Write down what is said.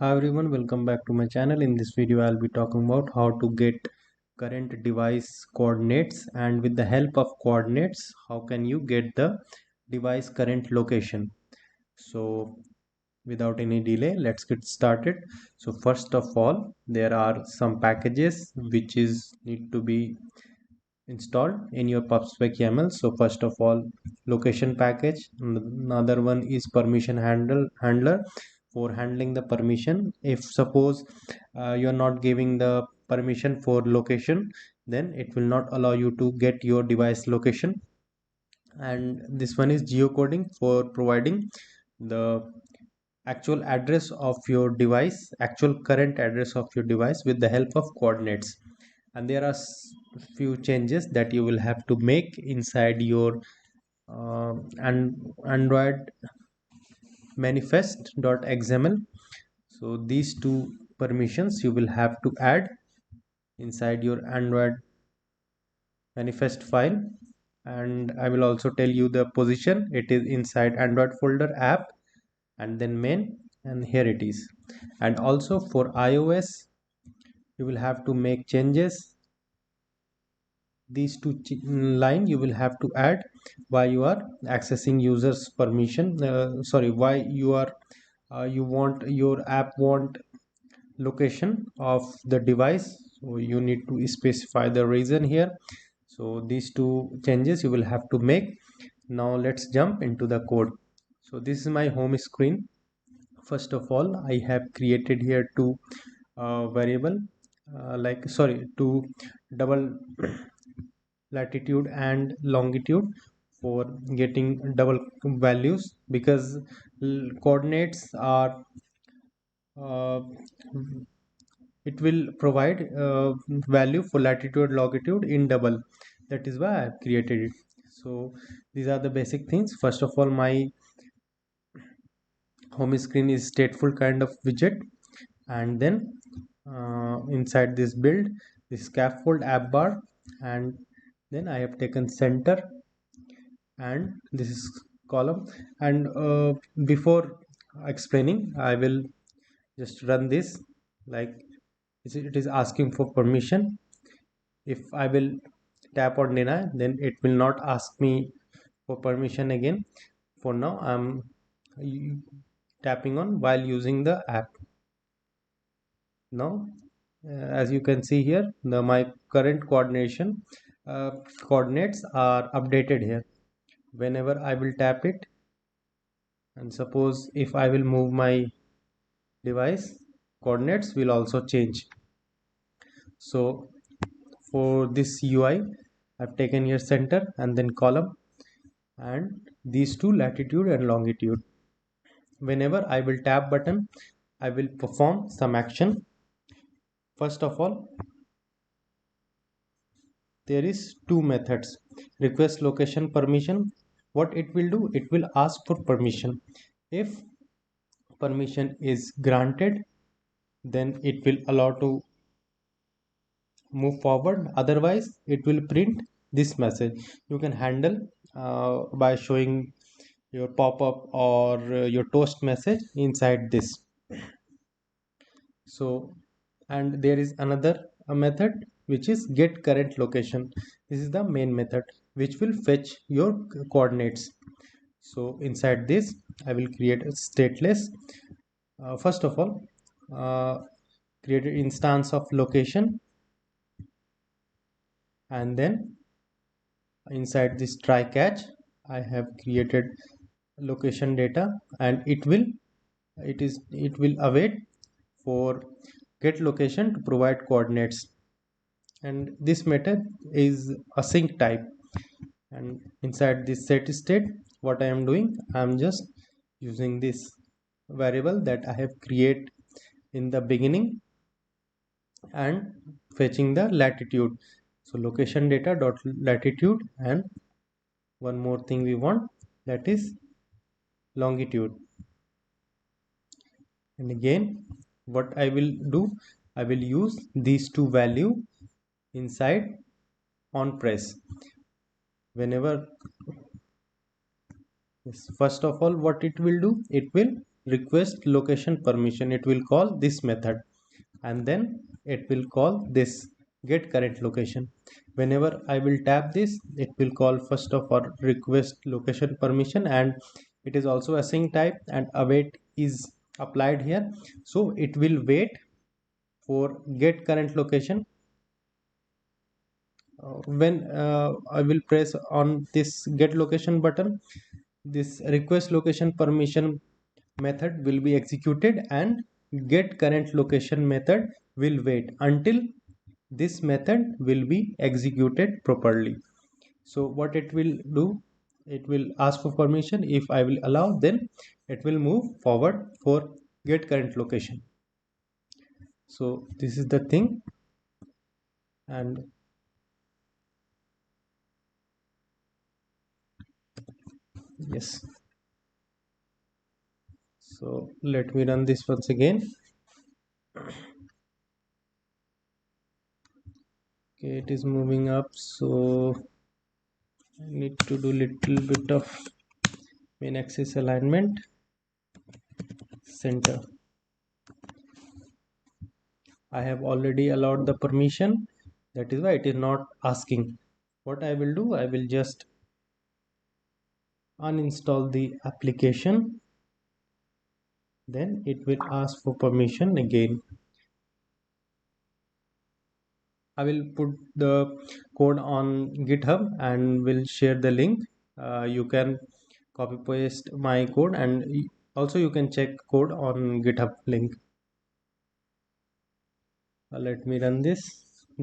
Hi everyone, welcome back to my channel. In this video, I'll be talking about how to get current device coordinates, and with the help of coordinates, how can you get the device current location. So without any delay, let's get started. So first of all, there are some packages which is need to be installed in your pubspec YAML. So first of all, location package. Another one is permission handler for handling the permission. If suppose you're not giving the permission for location, then it will not allow you to get your device location. And this one is geocoding for providing the actual address of your device, actual current address of your device with the help of coordinates. And there are few changes that you will have to make inside your and Android manifest.xml. So these two permissions you will have to add inside your Android manifest file, and I will also tell you the position. It is inside Android folder app and then main, and here it is. And also for iOS you will have to make changes. These two line you will have to add why you are accessing users permission, why you are you want your app want location of the device, so you need to specify the reason here. So these two changes you will have to make. Now let's jump into the code. So this is my home screen. First of all, I have created here two variable, two double latitude and longitude for getting double values, because coordinates are uh, it will provide value for latitude longitude in double. That is why I have created it. So these are the basic things. First of all, my home screen is stateful kind of widget, and then inside this build, this scaffold app bar, and then I have taken center, and this is column. And before explaining, I will just run this. Like, it is asking for permission. If I will tap on deny, then it will not ask me for permission again. For now, I'm tapping on while using the app. Now as you can see here, my current coordinates are updated here. Whenever I will tap it, and suppose if I will move my device, coordinates will also change. So for this UI, I've taken here center and then column, and these two latitude and longitude. Whenever I will tap button, I will perform some action. First of all, there is two methods. Request location permission. What it will do, it will ask for permission. If permission is granted, then it will allow to move forward. Otherwise it will print this message. You can handle by showing your pop-up or your toast message inside this. So, and there is another method which is get current location. This is the main method which will fetch your coordinates. So inside this, I will create a stateless. First of all, create an instance of location, and then inside this try catch, I have created location data, and it will await for get location to provide coordinates. And this method is async type. And inside this set state, what I am doing, I am just using this variable that I have created in the beginning and fetching the latitude. So location data dot latitude, and one more thing we want, that is longitude. And again, what I will do, I will use these two value inside on press. Whenever, first of all, what it will do, it will request location permission, it will call this method, and then it will call this get current location. Whenever I will tap this, it will call first of all request location permission, and it is also async type, and await is applied here. So it will wait for get current location. When I will press on this get location button, this request location permission method will be executed, and get current location method will wait until this method will be executed properly. So what it will do, it will ask for permission. If I will allow, then it will move forward for get current location. So this is the thing. And yes, so let me run this once again. Okay, it is moving up, so I need to do little bit of main axis alignment, center. I have already allowed the permission, that is why it is not asking. What I will do, I will just uninstall the application, then it will ask for permission again. I will put the code on GitHub and will share the link. You can copy paste my code, and also you can check code on GitHub link. Let me run this.